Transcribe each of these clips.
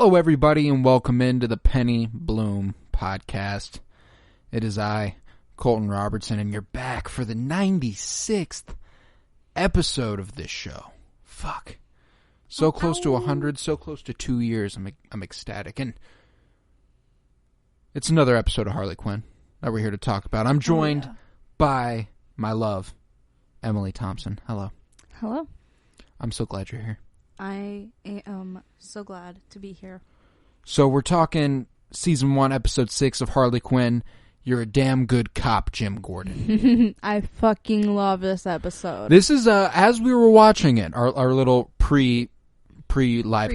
Hello, everybody, and welcome into the Penny Bloom podcast. It is I, Colton Robertson, and you're back for the 96th episode of this show. Fuck. So close to 100, so close to 2 years. I'm ecstatic. And it's another episode of Harley Quinn that we're here to talk about. I'm joined by my love, Emily Thompson. Hello. Hello. I'm so glad you're here. I am so glad to be here. So we're talking Season 1, Episode 6 of Harley Quinn. You're a damn good cop, Jim Gordon. I fucking love this episode. This is, as we were watching it, our little pre-live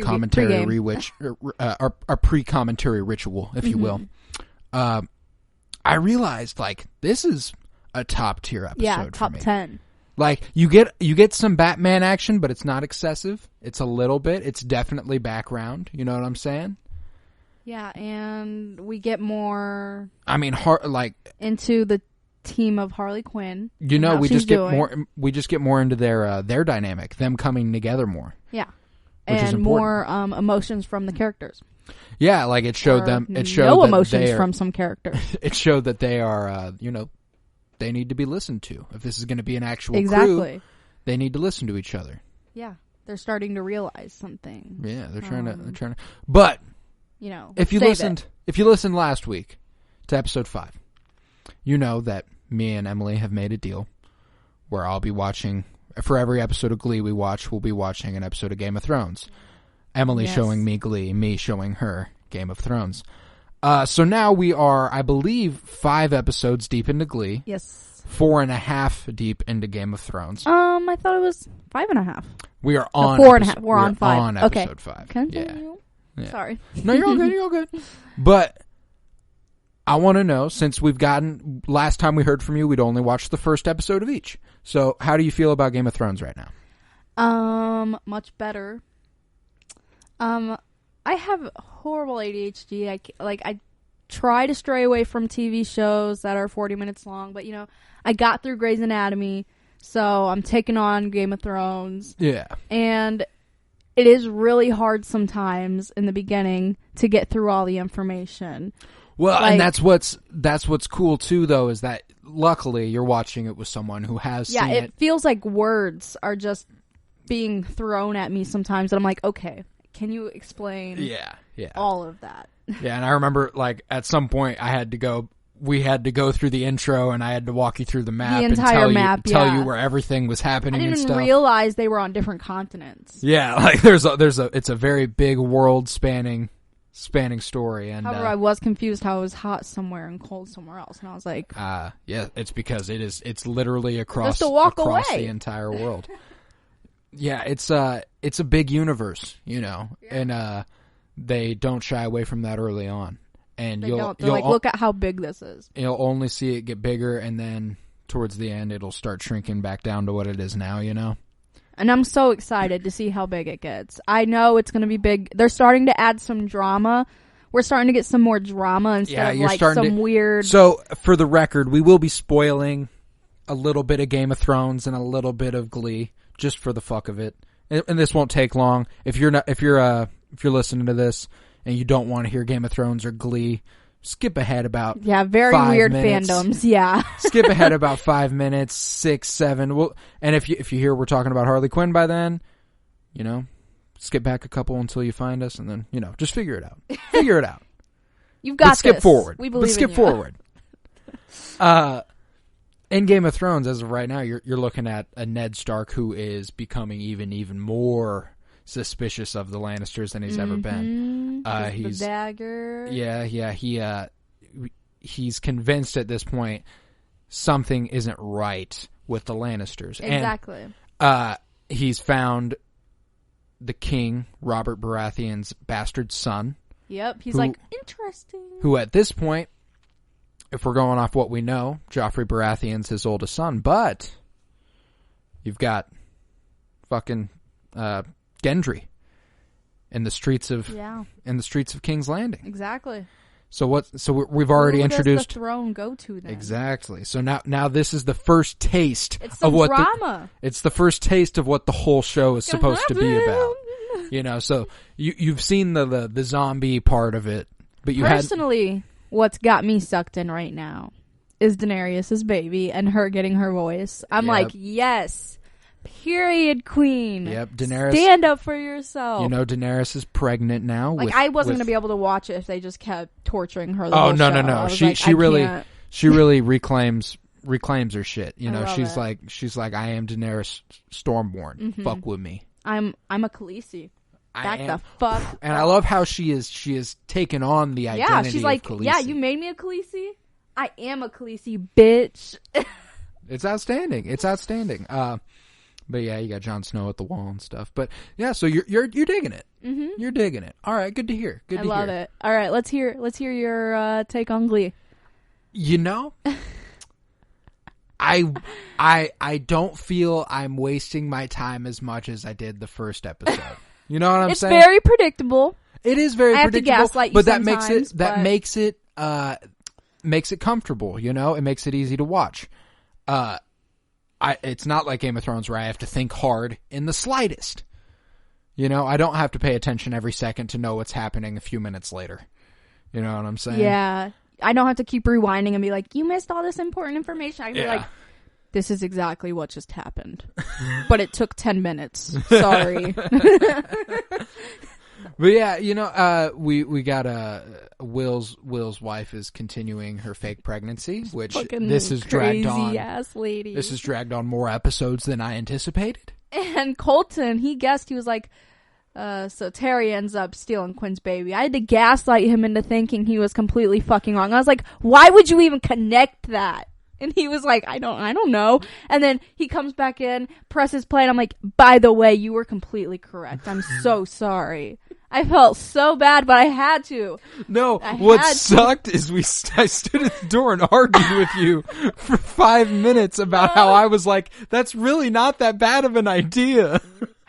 commentary our pre-commentary ritual, if you will. I realized, like, this is a top-tier episode for me. Yeah, top 10. Like, you get some Batman action, but it's not excessive. It's a little bit. It's definitely background. You know what I'm saying? Yeah, and we get more. I mean, into the team of Harley Quinn. You know, we just get more into their dynamic, them coming together more. Yeah, and more emotions from the characters. Yeah, like it showed them. It showed no that emotions from some characters. It showed that they are, they need to be listened to. If this is going to be an actual crew, they need to listen to each other. Yeah, they're starting to realize something. Yeah, they're trying to. But if you listened last week to episode 5, you know that me and Emily have made a deal where I'll be watching for every episode of Glee we watch. We'll be watching an episode of Game of Thrones. Emily showing me Glee, me showing her Game of Thrones. So now we are, I believe, 5 episodes deep into Glee. Yes. 4.5 deep into Game of Thrones. I thought it was 5.5. We are on 4.5. We're on 5. On episode 5. Continue. Yeah. Sorry. No, you're all good. You're all good. But I want to know, since last time we heard from you, we'd only watched the first episode of each. So how do you feel about Game of Thrones right now? Much better. I have horrible ADHD. I try to stray away from TV shows that are 40 minutes long, but I got through Grey's Anatomy, so I'm taking on Game of Thrones. Yeah. And it is really hard sometimes in the beginning to get through all the information. Well, and that's what's cool too, though, is that luckily you're watching it with someone who has seen it. Yeah, it feels like words are just being thrown at me sometimes, and I'm like, okay, can you explain all of that? Yeah, and I remember, like, at some point we had to go through the intro, and I had to walk you through the map and tell you where everything was happening and stuff. I didn't realize they were on different continents. Yeah, like it's a very big world spanning story. And however, I was confused how it was hot somewhere and cold somewhere else, and I was like, yeah, it's because it's literally across the entire world. Yeah, it's a big universe, and they don't shy away from that early on. And They're like, look at how big this is. You'll only see it get bigger, and then towards the end, it'll start shrinking back down to what it is now, And I'm so excited to see how big it gets. I know it's going to be big. They're starting to add some drama. We're starting to get some more drama instead of weird... So, for the record, we will be spoiling a little bit of Game of Thrones and a little bit of Glee, just for the fuck of it. And this won't take long. If you're listening to this and you don't want to hear Game of Thrones or Glee, skip ahead about very weird minutes. Fandoms. Yeah, skip ahead about 5 minutes, 6, 7. And if you hear we're talking about Harley Quinn by then, skip back a couple until you find us, and then just figure it out. Figure it out. You've got this. Skip forward. We believe skip forward. In Game of Thrones, as of right now, you're looking at a Ned Stark who is becoming even more suspicious of the Lannisters than he's ever been. He's the dagger. Yeah. He's convinced at this point something isn't right with the Lannisters. Exactly. And he's found the king, Robert Baratheon's bastard son. Yep. He's interesting. Who at this point, if we're going off what we know, Joffrey Baratheon's his oldest son, but you've got fucking Gendry in the streets of King's Landing. Exactly. So we've already introduced. Who does the throne go to then? Exactly. So now this is the first taste of what drama. It's the first taste of what the whole show is supposed to be about. You know, so you've seen the zombie part of it, but you personally, what's got me sucked in right now is Daenerys' baby and her getting her voice. I'm like, yes. Period, queen. Yep, Daenerys. Stand up for yourself. You know, Daenerys is pregnant now. Like, I wasn't going to be able to watch it if they just kept torturing her. Oh, no. She really reclaims her shit. You know, she's like, I am Daenerys Stormborn. Mm-hmm. Fuck with me. I'm a Khaleesi. Back the fuck. And I love how she is taken on the identity. Yeah, she's like, of Khaleesi. Yeah, you made me a Khaleesi. I am a Khaleesi, bitch. It's outstanding. But yeah, you got Jon Snow at the wall and stuff. But yeah, so you're digging it. Mm-hmm. You're digging it. All right, good to hear. I love it. All right, let's hear your take on Glee. You know, I don't feel I'm wasting my time as much as I did the first episode. You know what I'm saying? It's very predictable. It is very predictable. I have to gaslight you but that makes it comfortable. You know, it makes it easy to watch. It's not like Game of Thrones where I have to think hard in the slightest. You know, I don't have to pay attention every second to know what's happening a few minutes later. You know what I'm saying? Yeah. I don't have to keep rewinding and be like, you missed all this important information. I can be like, this is exactly what just happened. But it took 10 minutes. Sorry. But yeah, you know, we got Will's wife is continuing her fake pregnancy, which this has dragged on. Crazy ass lady. This has dragged on more episodes than I anticipated. And Colton, he guessed, he was like, so Terry ends up stealing Quinn's baby. I had to gaslight him into thinking he was completely fucking wrong. I was like, why would you even connect that? And he was like, I don't know. And then he comes back in, presses play, and I'm like, by the way, you were completely correct. I'm so sorry. I felt so bad, but I had to. No, what sucked is I stood at the door and argued with you for 5 minutes about how I was like, that's really not that bad of an idea.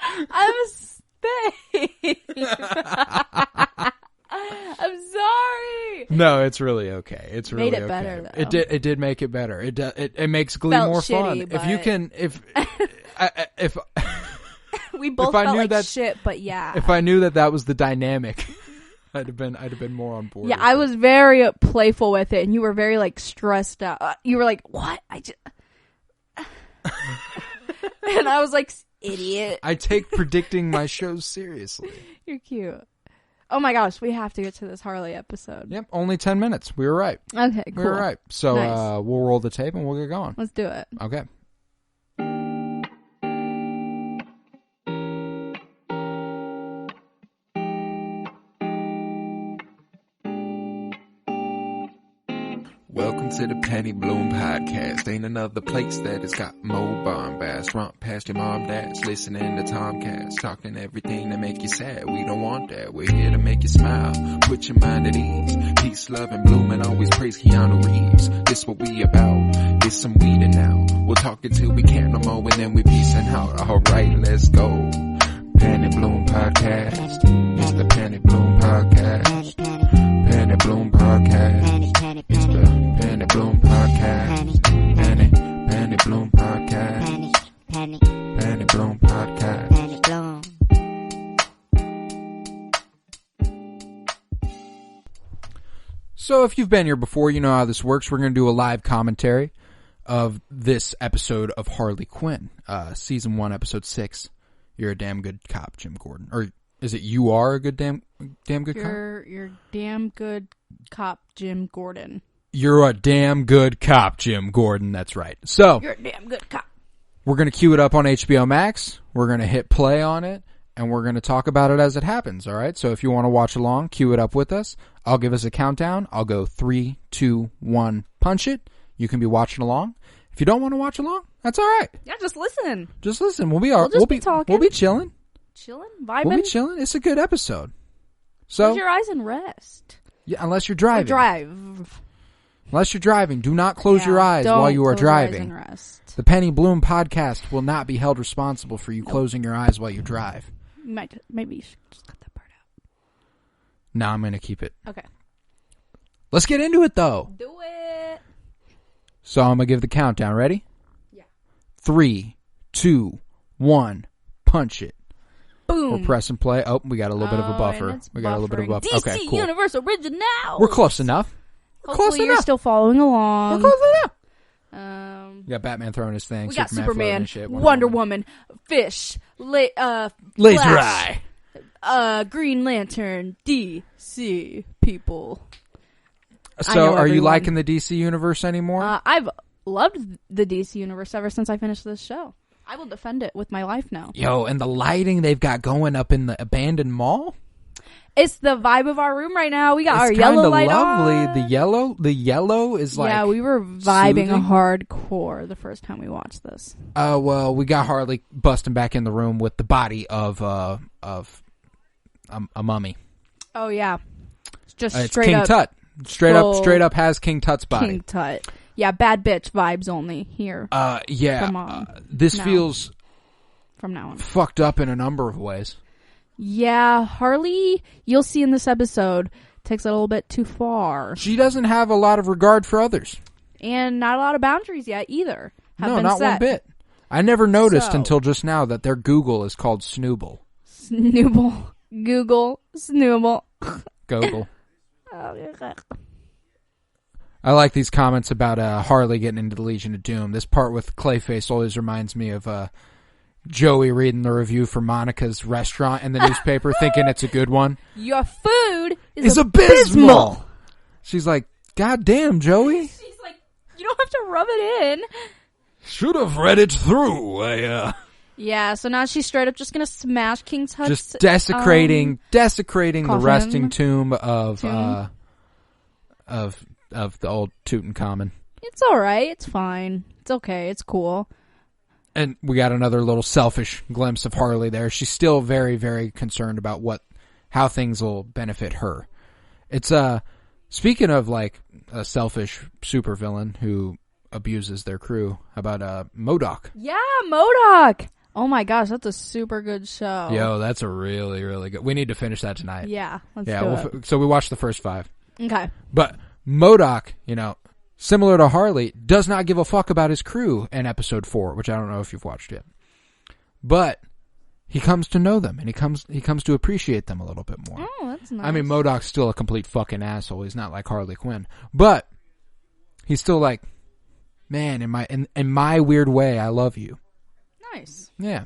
I'm sorry. No, it's really okay. It's really made it okay. better, though. It did make it better. It makes Glee more fun. But... if we both felt like shit, but yeah. If I knew that was the dynamic, I'd have been more on board. Yeah, I was very playful with it, and you were very like stressed out. You were like, "What?" And I was like, "Idiot." I take predicting my shows seriously. You're cute. Oh my gosh, we have to get to this Harley episode. Yep, only 10 minutes. We were right. Okay, cool. We were right. So nice. We'll roll the tape and we'll get going. Let's do it. Okay. Welcome to the Penny Bloom Podcast. Ain't another place that has got more bombast. Romp past your mom, dads, listening to Tomcats, talking everything that make you sad. We don't want that. We're here to make you smile. Put your mind at ease. Peace, love, and bloom, and always praise Keanu Reeves. This what we about. Get some weed in now. We'll talk until we can't no more, and then we peacing out. Alright, let's go. Penny Bloom Podcast. It's the Penny Bloom Podcast. Penny Bloom Podcast. It's the Penny Bloom Podcast. Penny Bloom Podcast. Penny Bloom Podcast. Penny Bloom. So if you've been here before, you know how this works. We're going to do a live commentary of this episode of Harley Quinn, season 1, episode 6. You're a damn good cop, Jim Gordon. Or is it you are a good damn good cop? You're damn good cop, Jim Gordon. You're a damn good cop, Jim Gordon. That's right. So you're a damn good cop. We're going to cue it up on HBO Max. We're going to hit play on it, and we're going to talk about it as it happens. All right. So if you want to watch along, cue it up with us. I'll give us a countdown. I'll go 3, 2, 1, punch it. You can be watching along. If you don't want to watch along, that's all right. Yeah, just listen. Just listen. We'll be talking. We'll be chilling. Chilling, vibing. We'll be chilling. It's a good episode. So close your eyes and rest. Yeah, unless you're driving. Drive. Unless you're driving, do not close your eyes while you are driving. Your eyes and rest. The Penny Bloom Podcast will not be held responsible for you closing your eyes while you drive. Maybe you should just cut that part out. No, I'm going to keep it. Okay. Let's get into it, though. Do it. So I'm going to give the countdown. Ready? Yeah. 3, 2, 1, punch it. Boom. We're pressing play. Oh, we got a little bit of a buffer. We got a little bit of a buffer. DC Okay, cool. Universe Original. We're close enough. Hopefully you're still following along. We're close enough. We got Batman throwing his thing. We got Superman shit, Wonder Woman, Fish, Laser Flash, Green Lantern, DC people. So, are you liking the DC universe anymore? I've loved the DC universe ever since I finished this show. I will defend it with my life now. Yo, and the lighting they've got going up in the abandoned mall? It's the vibe of our room right now. We got our yellow light lovely. on. The yellow is like, yeah, we were vibing soothing. Hardcore the first time we watched this. Well, we got Harley busting back in the room with the body of a mummy. Oh yeah, just it's straight King up. Tut. Straight up has King Tut's body. King Tut. Yeah, bad bitch vibes only here. Yeah. This feels from now on fucked up in a number of ways. Yeah, Harley, you'll see in this episode, takes it a little bit too far. She doesn't have a lot of regard for others. And not a lot of boundaries yet either. No, not one bit. I never noticed until just now that their Google is called Snooble. Snooble. Google. Snooble. Google. I like these comments about Harley getting into the Legion of Doom. This part with Clayface always reminds me of Joey reading the review for Monica's restaurant in the newspaper thinking it's a good one. Your food is abysmal. She's like, God damn, Joey. She's like, you don't have to rub it in. Should have read it through. Yeah, so now she's straight up just going to smash King Tut's... Just desecrating the resting tomb of the old Tutankhamun. It's alright. It's fine. It's okay. It's cool. And we got another little selfish glimpse of Harley there. She's still very, very concerned about how things will benefit her. It's speaking of like a selfish supervillain who abuses their crew. How about MODOK? Yeah, MODOK. Oh my gosh, that's a super good show. Yo, that's a really, really good. We need to finish that tonight. Yeah, let's do it. So we watched the first 5. Okay. But MODOK, similar to Harley, does not give a fuck about his crew in episode 4, which I don't know if you've watched yet. But he comes to know them, and he comes to appreciate them a little bit more. Oh, that's nice. I mean, MODOK's still a complete fucking asshole. He's not like Harley Quinn. But he's still like, man, in my weird way, I love you. Nice. Yeah.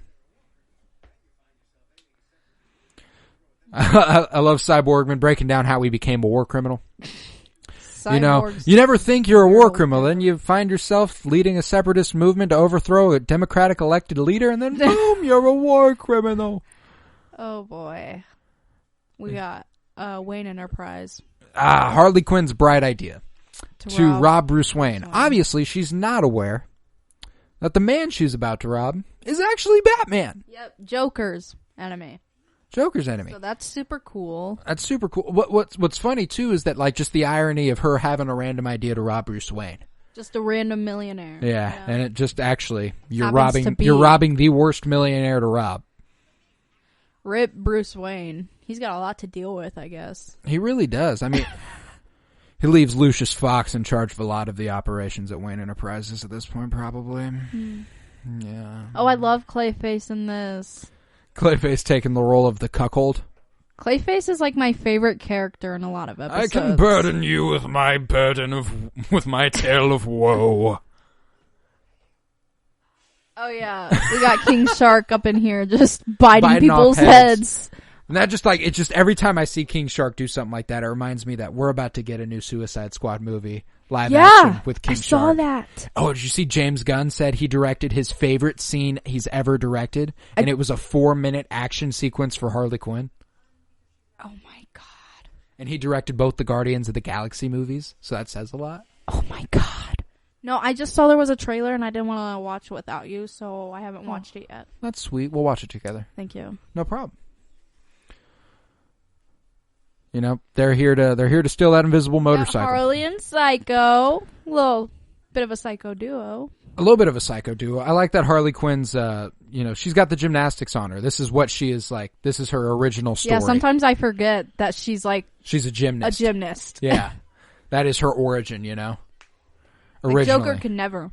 I love Cyborgman breaking down how he became a war criminal. You never think you're a war criminal, then you find yourself leading a separatist movement to overthrow a democratic elected leader, and then boom, you're a war criminal. Oh boy. We got Wayne Enterprise. Harley Quinn's bright idea to rob Bruce Wayne. Obviously, she's not aware that the man she's about to rob is actually Batman. Yep, Joker's enemy. So that's super cool. That's super cool. What's funny too is that like just the irony of her having a random idea to rob Bruce Wayne. Just a random millionaire. Yeah, and it just actually you're robbing the worst millionaire to rob. Rip Bruce Wayne. He's got a lot to deal with, I guess. He really does. I mean, he leaves Lucius Fox in charge of a lot of the operations at Wayne Enterprises at this point, probably. Yeah. Oh, I love Clayface in this. Clayface taking the role of the cuckold. Clayface is like my favorite character in a lot of episodes. I can burden you with my with my tale of woe. Oh yeah, we got King Shark up in here just biting people's heads. And that just like, it's just every time I see King Shark do something like that, it reminds me that we're about to get a new Suicide Squad movie, live action with King Shark. I saw that. Oh, did you see James Gunn said he directed his favorite scene he's ever directed, and it was a 4-minute action sequence for Harley Quinn? Oh my god. And he directed both the Guardians of the Galaxy movies, so that says a lot. Oh my god. No, I just saw there was a trailer and I didn't want to watch it without you, so I haven't watched it yet. That's sweet. We'll watch it together. Thank you. No problem. You know, they're here to steal that invisible motorcycle. Harley and Psycho. A little bit of a psycho duo. A little bit of a psycho duo. I like that Harley Quinn's, she's got the gymnastics on her. This is what she is like. This is her original story. Yeah, sometimes I forget that she's like... She's a gymnast. A gymnast. Yeah. That is her origin, you know? Originally. Like Joker could never.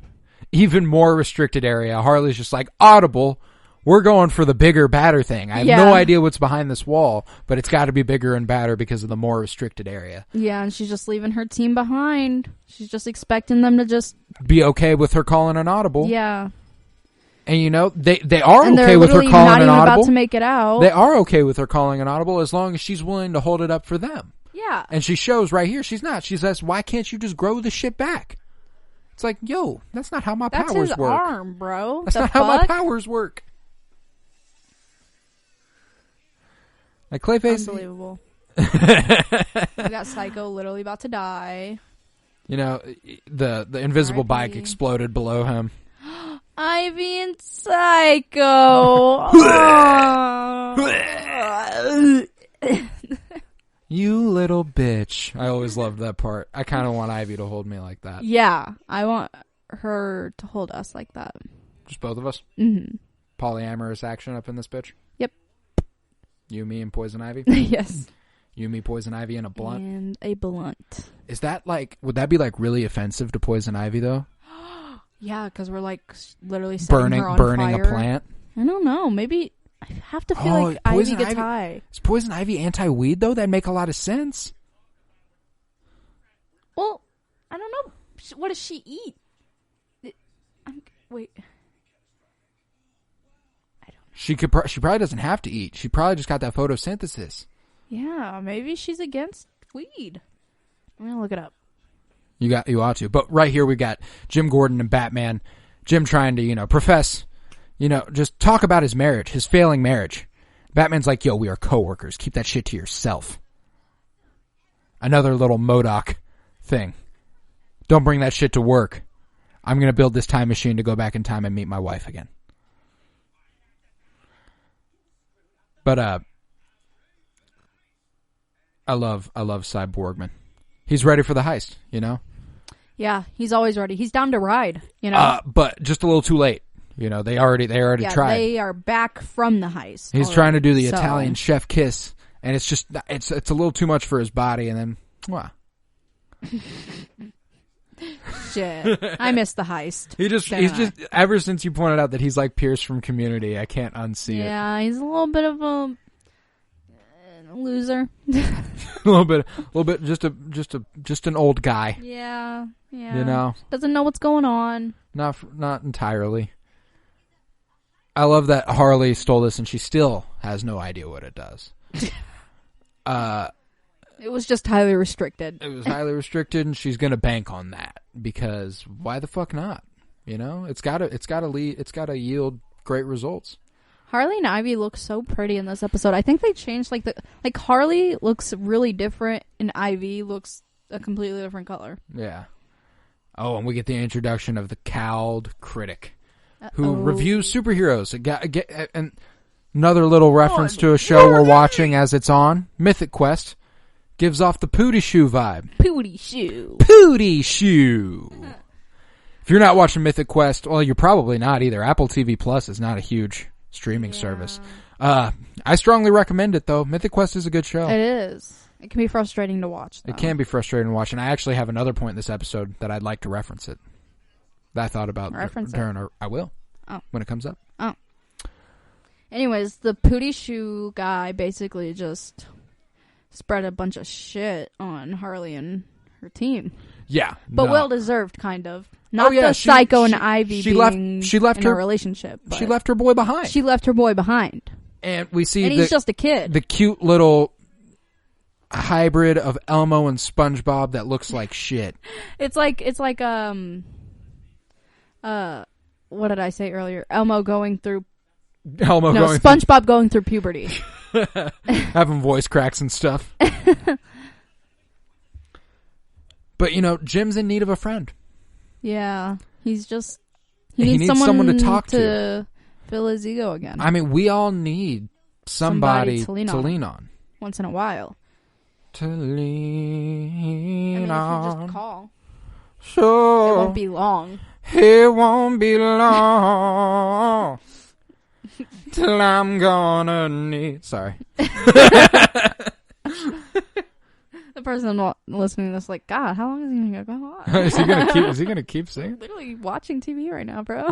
Even more restricted area. Harley's just like, Audible, we're going for the bigger, badder thing. I have no idea what's behind this wall, but it's got to be bigger and badder because of the more restricted area. Yeah, and she's just leaving her team behind. She's just expecting them to just be okay with her calling an audible. Yeah. And they are okay with her calling an audible. Not even about to make it out. They are okay with her calling an audible as long as she's willing to hold it up for them. Yeah. And she shows right here she's not. She says, "Why can't you just grow the shit back?" It's like, yo, that's not how my powers work. That's his arm, bro. That's not how my powers work. Like Clayface. Unbelievable. We got Psycho literally about to die. The invisible bike exploded below him. Ivy and Psycho. You little bitch. I always loved that part. I kind of want Ivy to hold me like that. Yeah, I want her to hold us like that. Just both of us? Mm-hmm. Polyamorous action up in this bitch? Yep. You, me, and Poison Ivy? Yes. You, me, Poison Ivy, and a blunt? And a blunt. Is that would that be really offensive to Poison Ivy though? Yeah, because we're literally setting her on burning fire. A plant? I don't know. Maybe I have to feel like Ivy gets high. Is Poison Ivy anti-weed though? That'd make a lot of sense. Well, I don't know. What does she eat? Wait. I don't know. She probably doesn't have to eat. She probably just got that photosynthesis. Yeah, maybe she's against weed. I'm gonna look it up. You ought to. But right here we got Jim Gordon and Batman. Jim trying to, profess, just talk about his marriage, his failing marriage. Batman's like, yo, we are coworkers. Keep that shit to yourself. Another little MODOK thing. Don't bring that shit to work. I'm going to build this time machine to go back in time and meet my wife again. But, I love Cyborgman. He's ready for the heist, Yeah, he's always ready. He's down to ride, But just a little too late. They already tried. They are back from the heist. He's trying to do the Italian chef kiss, and it's just it's a little too much for his body, and then wow. Shit. I missed the heist. He's just ever since you pointed out that he's like Pierce from Community, I can't unsee it. Yeah, he's a little bit of a loser. a little bit, just an old guy. Yeah. Doesn't know what's going on. Not entirely. I love that Harley stole this and she still has no idea what it does. It was just highly restricted. It was highly restricted, and she's gonna bank on that because why the fuck not? It's gotta yield great results. Harley and Ivy look so pretty in this episode. I think they changed Harley looks really different and Ivy looks a completely different color. Yeah. Oh, and we get the introduction of the cowled critic who reviews superheroes. And another little reference to a show we're watching as it's on. Mythic Quest gives off the Pooty Shoe vibe. Pooty Shoe. Pooty Shoe. If you're not watching Mythic Quest, well, you're probably not either. Apple TV Plus is not a huge streaming service. I strongly recommend it, though. Mythic Quest is a good show. It is. It can be frustrating to watch, though. It can be frustrating to watch, and I actually have another point in this episode that I'd like to reference it. That I thought about during I will. Oh. When it comes up. Oh. Anyways, the Pooty Shoe guy basically just spread a bunch of shit on Harley and her team. Yeah. But well-deserved, kind of. Not the Psycho and Ivy being in a relationship. She left her boy behind. She left her boy behind. And we see and he's just a kid. The cute little hybrid of Elmo and SpongeBob that looks like shit. It's like what did I say earlier? SpongeBob going through puberty. Having voice cracks and stuff. But Jim's in need of a friend. Yeah, he needs someone to talk to fill his ego again. I mean, we all need somebody to lean on once in a while. To lean on. If you just call, sure, it won't be long. It won't be long till I'm gonna need. Sorry. The person listening to this like, God, how long is he gonna go on? Is he gonna keep singing? Literally watching TV right now, bro.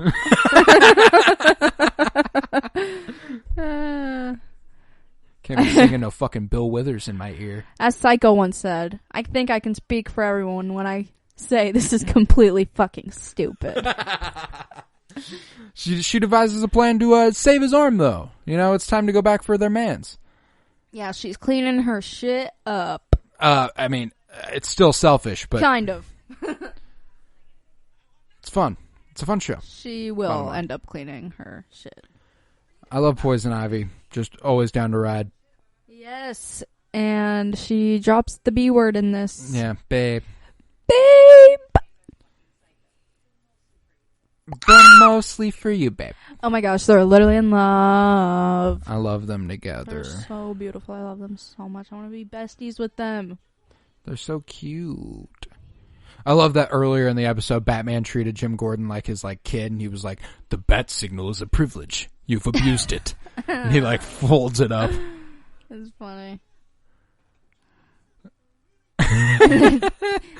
Can't be singing no fucking Bill Withers in my ear. As Psycho once said, I think I can speak for everyone when I say this is completely fucking stupid. She devises a plan to save his arm, though. You know, it's time to go back for their mans. Yeah, she's cleaning her shit up. I mean, it's still selfish, but... Kind of. It's fun. It's a fun show. She will end up cleaning her shit. I love Poison Ivy. Just always down to ride. Yes, and she drops the B word in this. Yeah, babe. Babe! But mostly for you, babe. Oh my gosh, they're literally in love. I love them together. They're so beautiful. I love them so much. I want to be besties with them. They're so cute. I love that earlier in the episode, Batman treated Jim Gordon like his kid, and he was like, "The bat signal is a privilege. You've abused it." And he folds it up. It's funny.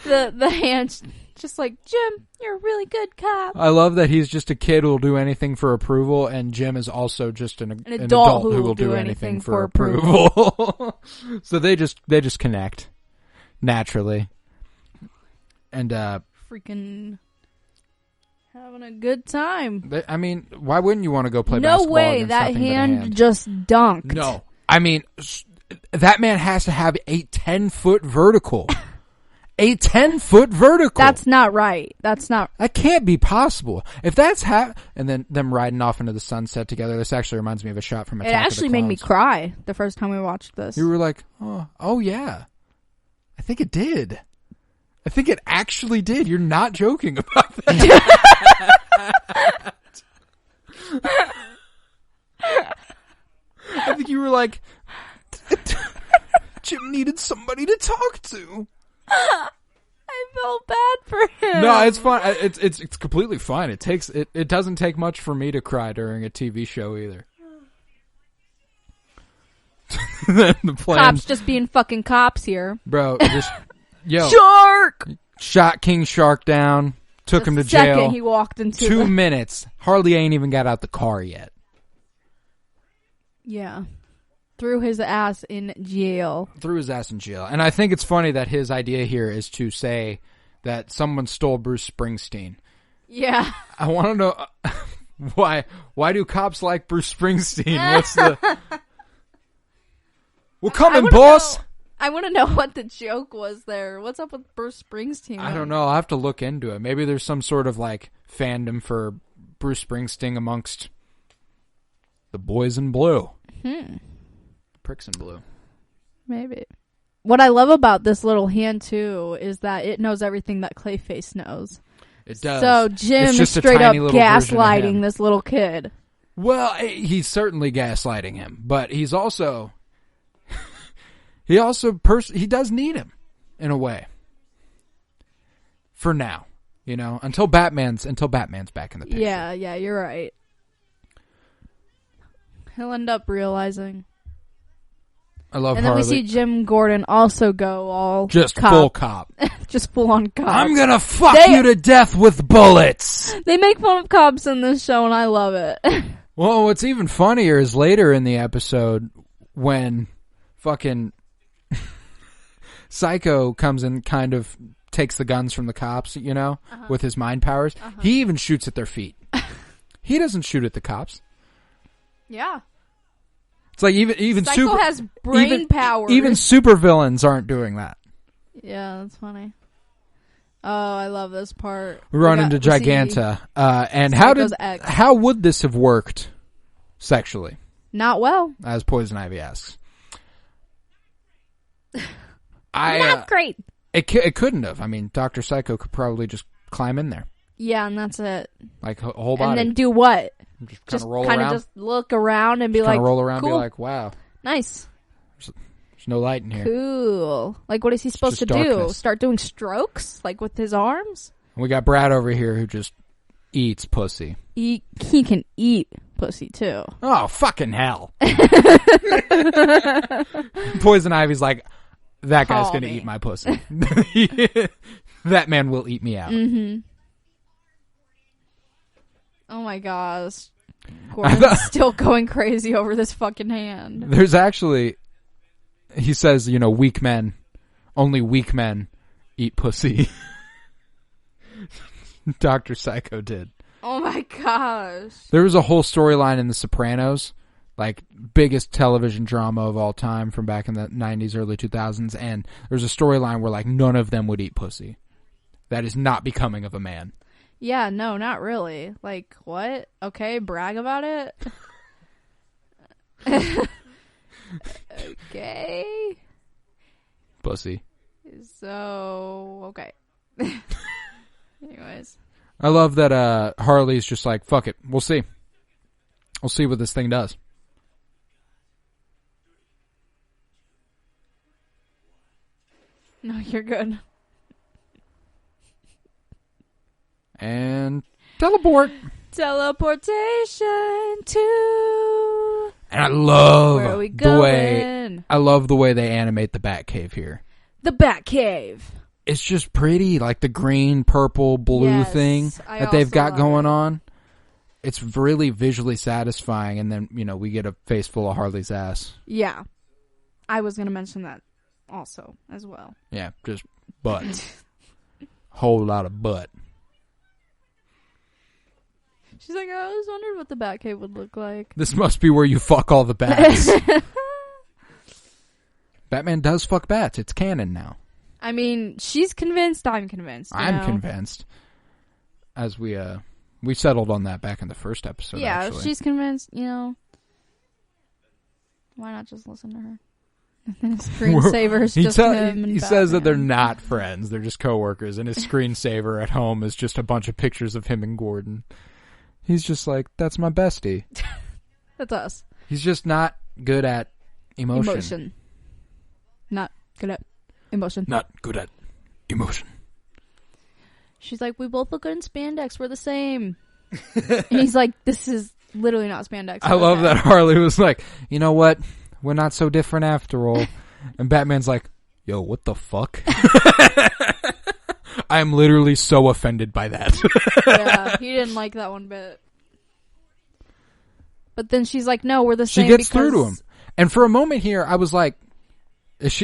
the hands just like, Jim, you're a really good cop. I love that he's just a kid who will do anything for approval, and Jim is also just an adult who will do anything for approval. So they just connect naturally. And freaking having a good time. I mean, why wouldn't you want to go play basketball? No way, that hand just dunked. No. I mean, that man has to have a 10-foot vertical. A 10-foot vertical. That's not right. That can't be possible. If that's and then them riding off into the sunset together. This actually reminds me of a shot from Attack of the Clones. It actually made me cry the first time we watched this. You were like, oh yeah. I think it did. I think it actually did. You're not joking about that. I think you were like, Jim needed somebody to talk to. I felt bad for him. No, it's fine. It's completely fine. It doesn't take much for me to cry during a TV show either. The plan, cops just being fucking cops here, bro. Just Shark shot King Shark down. Took him to jail. Second he walked into 2 minutes. Harley ain't even got out the car yet. Yeah. Threw his ass in jail. And I think it's funny that his idea here is to say that someone stole Bruce Springsteen. Yeah. I want to know why do cops like Bruce Springsteen? What's the... We're coming, boss! I want to know what the joke was there. What's up with Bruce Springsteen? I don't know. I'll have to look into it. Maybe there's some sort of fandom for Bruce Springsteen amongst the boys in blue. Pricks in blue. Maybe. What I love about this little hand, too, is that it knows everything that Clayface knows. It does. So Jim is straight up gaslighting this little kid. Well, he's certainly gaslighting him, but he's also... he does need him, in a way. For now. You know, until Batman's back in the picture. Yeah, you're right. He'll end up realizing. I love Harley. And then we see Jim Gordon also go all just cop. Full cop. Just full on cop. I'm gonna fuck you to death with bullets. They make fun of cops in this show and I love it. Well, what's even funnier is later in the episode when fucking Psycho comes and kind of takes the guns from the cops, you know, with his mind powers. He even shoots at their feet. He doesn't shoot at the cops. Yeah. It's like even Psycho has brain powers. Even supervillains aren't doing that. Yeah, that's funny. Oh, I love this part. We run into Giganta, and how would this have worked sexually? Not well, as Poison Ivy asks. Not great. It couldn't have. I mean, Dr. Psycho could probably just climb in there. Yeah, and that's it. Like a whole body. And then do what? Just kind of just look around and be like, roll around, cool. And be like, wow, nice. There's no light in here. Cool. Like, what is he supposed to do? Start doing strokes, like with his arms? And we got Brad over here who just eats pussy. He can eat pussy too. Oh, fucking hell! Poison Ivy's like, that guy's gonna eat my pussy. That man will eat me out. Mm-hmm. Oh my gosh. Gordon's still going crazy over this fucking hand. There's actually, he says, weak men, only weak men eat pussy. Dr. Psycho did. Oh my gosh. There was a whole storyline in The Sopranos, like biggest television drama of all time from back in the 90s, early 2000s, and there's a storyline where like none of them would eat pussy. That is not becoming of a man. Yeah, no, not really. Like, what? Okay, brag about it? Okay. Pussy. So, okay. Anyways. I love that Harley's just like, fuck it, we'll see. We'll see what this thing does. No, you're good. And teleport. Teleportation to. And I love where are we the way they animate the Batcave here. The Batcave. It's just pretty, like the green, purple, blue thing that they've got going on. It's really visually satisfying, and then we get a face full of Harley's ass. Yeah, I was gonna mention that also as well. Yeah, just butt. Whole lot of butt. She's like, I always wondered what the Batcave would look like. This must be where you fuck all the bats. Batman does fuck bats. It's canon now. I mean, she's convinced. I'm convinced. I'm convinced. As we settled on that back in the first episode. Yeah, actually. She's convinced. Why not just listen to her? And then his screensaver's just him and he says that they're not friends. They're just coworkers, and his screensaver at home is just a bunch of pictures of him and Gordon. He's just like, that's my bestie. That's us. He's just not good at emotion. Not good at emotion. Not good at emotion. She's like, we both look good in spandex. We're the same. And he's like, this is literally not spandex. I love that Harley was like, you know what? We're not so different after all. And Batman's like, yo, what the fuck? I'm literally so offended by that. Yeah, he didn't like that one bit. But then she's like, no, we're the same. She gets through to him. And for a moment here, I was like, is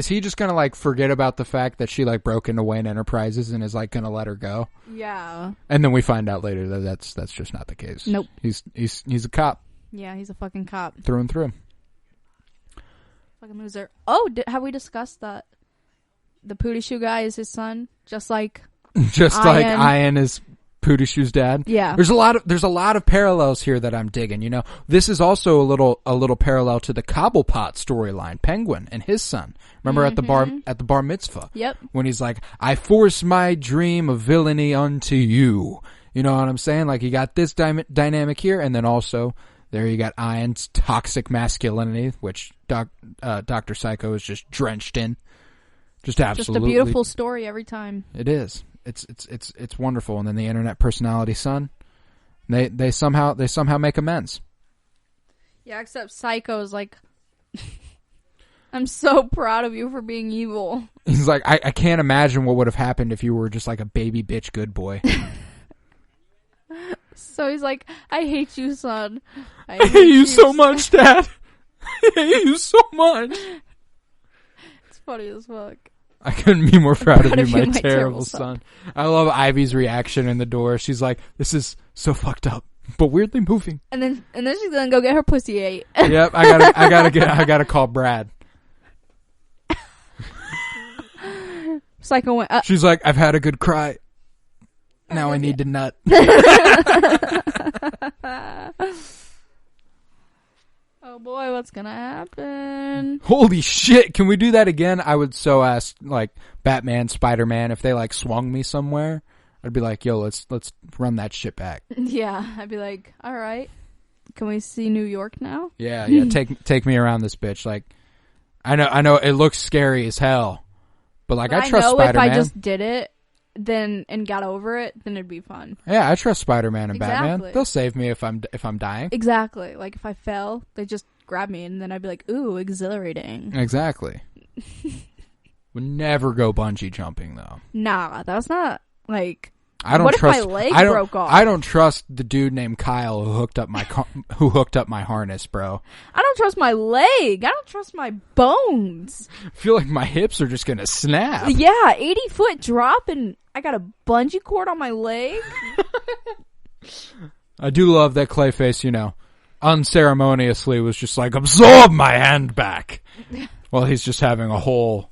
he just gonna like forget about the fact that she like broke into Wayne Enterprises and is like gonna let her go? Yeah. And then we find out later that that's just not the case. Nope. He's a cop. Yeah, he's a fucking cop. Through and through. Fucking loser. Oh, have we discussed that the Pootie Shoe guy is his son? Just like Ian is Pootie Shoe's dad. Yeah. There's a lot of parallels here that I'm digging. This is also a little parallel to the Cobblepot storyline, Penguin and his son. Remember at the bar mitzvah? Yep. When he's like, I force my dream of villainy unto you. You know what I'm saying? Like, you got this dynamic here, and then also there you got Ian's toxic masculinity, which Dr. Psycho is just drenched in. Just absolutely. Just a beautiful story every time. It is. It's wonderful. And then the internet personality son, they somehow make amends. Yeah, except Psycho's like, I'm so proud of you for being evil. He's like, I can't imagine what would have happened if you were just like a baby bitch good boy. So he's like, I hate you, son. I hate you so much, Dad. I hate you so much. It's funny as fuck. I couldn't be more proud of you, my terrible son. I love Ivy's reaction in the door. She's like, this is so fucked up, but weirdly moving. And then she's gonna go get her pussy ate. Yep, I gotta call Brad. Psycho went up. She's like, I've had a good cry. Now I need to nut. Oh boy, what's gonna happen? Holy shit, can we do that again? I would so ask, like, Batman, Spider-Man, if they, like, swung me somewhere, I'd be like, yo, let's run that shit back. Yeah, I'd be like, alright, can we see New York now? Yeah, take me around this bitch. Like, I know it looks scary as hell, but, like, I trust Spider-Man. If I just did it, and got over it, then it'd be fun. Yeah, I trust Spider-Man and exactly. Batman. They'll save me if I'm dying. Exactly. Like, if I fell, they just grab me, and then I'd be like, ooh, exhilarating. Exactly. Would never go bungee jumping, though. Nah, that's not, like, What if my leg broke off? I don't trust the dude named Kyle who hooked up my harness, bro. I don't trust my leg. I don't trust my bones. I feel like my hips are just gonna snap. Yeah, 80-foot drop and I got a bungee cord on my leg. I do love that Clayface, unceremoniously was just like, absorb my hand back. Well, he's just having a whole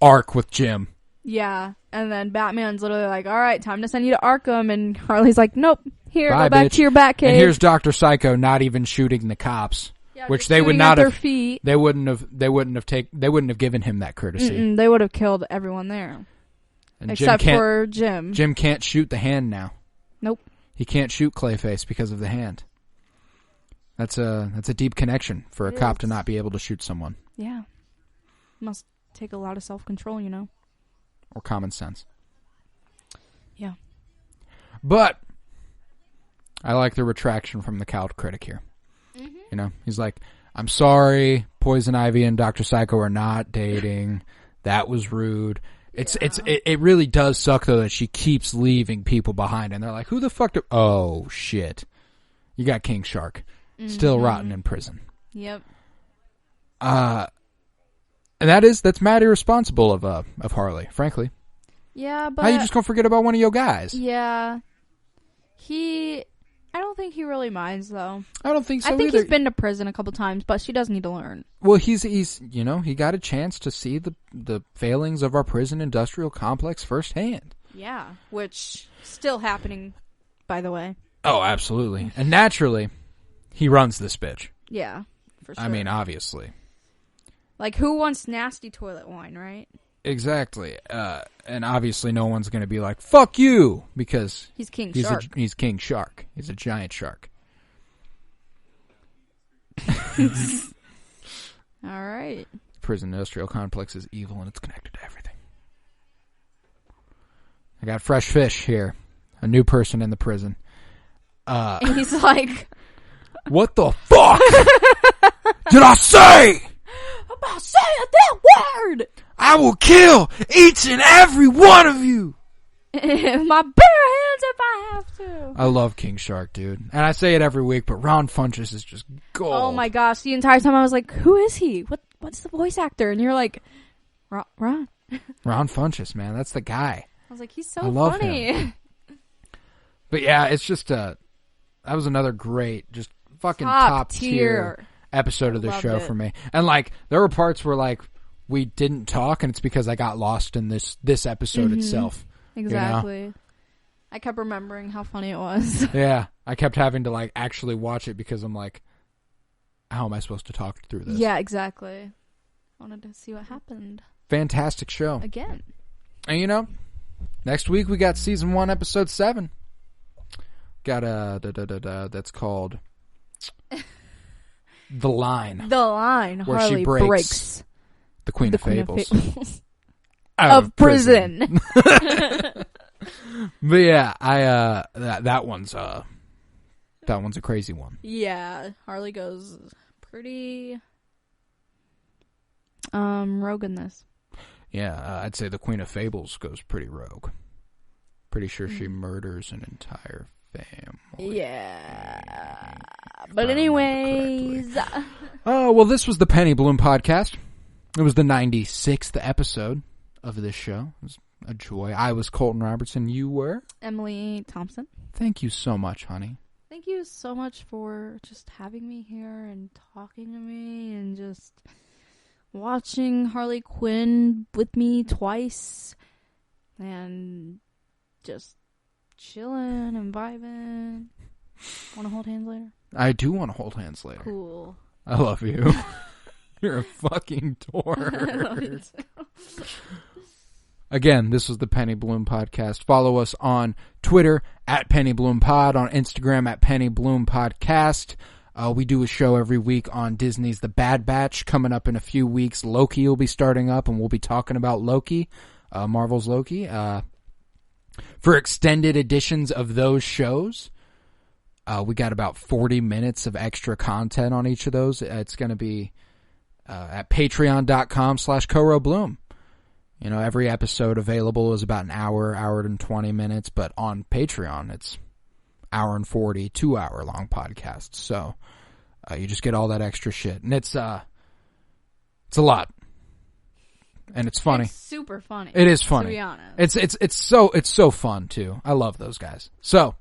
arc with Jim. Yeah, and then Batman's literally like, all right, time to send you to Arkham, and Harley's like, nope, here, bye, go back bitch. to your Batcave. And here's Dr. Psycho not even shooting the cops, which they would not have. Feet. They wouldn't have given him that courtesy. They would have killed everyone there, and except for Jim. Jim can't shoot the hand now. Nope. He can't shoot Clayface because of the hand. That's a deep connection for a cop to not be able to shoot someone. Yeah, must take a lot of self-control, Or common sense. Yeah. But I like the retraction from the cowed critic here. Mm-hmm. He's like, I'm sorry, Poison Ivy and Dr. Psycho are not dating. That was rude. It really does suck, though, that she keeps leaving people behind. And they're like, who the fuck do... Oh, shit. You got King Shark. Still rotting in prison. Yep. And that's mad irresponsible of Harley, frankly. Yeah, but... How you just gonna forget about one of your guys? Yeah. I don't think he really minds, though. I don't think so I think either. he's been to prison a couple times, but she does need to learn. Well, he's he got a chance to see the failings of our prison industrial complex firsthand. Yeah, which still happening, by the way. Oh, absolutely. And naturally, he runs this bitch. Yeah, for sure. I mean, obviously. Like, who wants nasty toilet wine, right? Exactly. And obviously no one's going to be like, fuck you, because he's King Shark. He's King Shark. He's a giant shark. All right. Prison industrial complex is evil and it's connected to everything. I got fresh fish here. A new person in the prison. And he's like... What the fuck did I say? I'm about saying that word. I will kill each and every one of you. My bare hands if I have to. I love King Shark, dude. And I say it every week, but Ron Funches is just gold. Oh my gosh. The entire time I was like, who is he? What's the voice actor? And you're like, Ron. Ron Funches, man. That's the guy. I was like, he's so I love funny. Him. But yeah, it's just that was another great, just fucking top tier episode of the show for me. And like, there were parts where like we didn't talk, and it's because I got lost in this episode itself. Exactly. I kept remembering how funny it was. Yeah, I kept having to like actually watch it because I'm like, how am I supposed to talk through this? Yeah, exactly. I wanted to see what happened. Fantastic show again. And next week we got season 1, episode 7. Got that's called The Line. The Line. Where Harley she breaks the Queen of Fables. Out of prison. But yeah, that one's a crazy one. Yeah, Harley goes pretty rogue in this. Yeah, I'd say the Queen of Fables goes pretty rogue. Pretty sure she murders an entire family. Yeah. But anyways. Oh, well, this was the Penny Bloom podcast. It was the 96th episode of this show. It was a joy. I was Colton Robertson. You were? Emily Thompson. Thank you so much, honey. Thank you so much for just having me here and talking to me and just watching Harley Quinn with me twice and just chilling and vibing. Want to hold hands later? I do want to hold hands later. Cool. I love you. You're a fucking dork. I love you too. Again, this was the Penny Bloom podcast. Follow us on Twitter at Penny Bloom Pod, on Instagram at Penny Bloom Podcast. We do a show every week on Disney's The Bad Batch. Coming up in a few weeks, Loki will be starting up, and we'll be talking about Loki, Marvel's Loki. For extended editions of those shows, we got about 40 minutes of extra content on each of those. It's going to be at patreon.com/CoroBloom. Every episode available is about an hour and 20 minutes, but on Patreon, it's hour and 40, 2-hour long podcasts. So you just get all that extra shit, and it's a lot, and it's funny. It's super funny. It is funny. To be honest, it's so fun too. I love those guys. So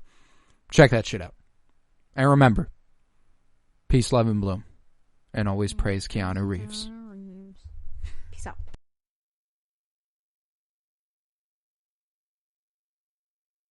check that shit out, and remember, peace, love, and bloom, and always praise Keanu Reeves.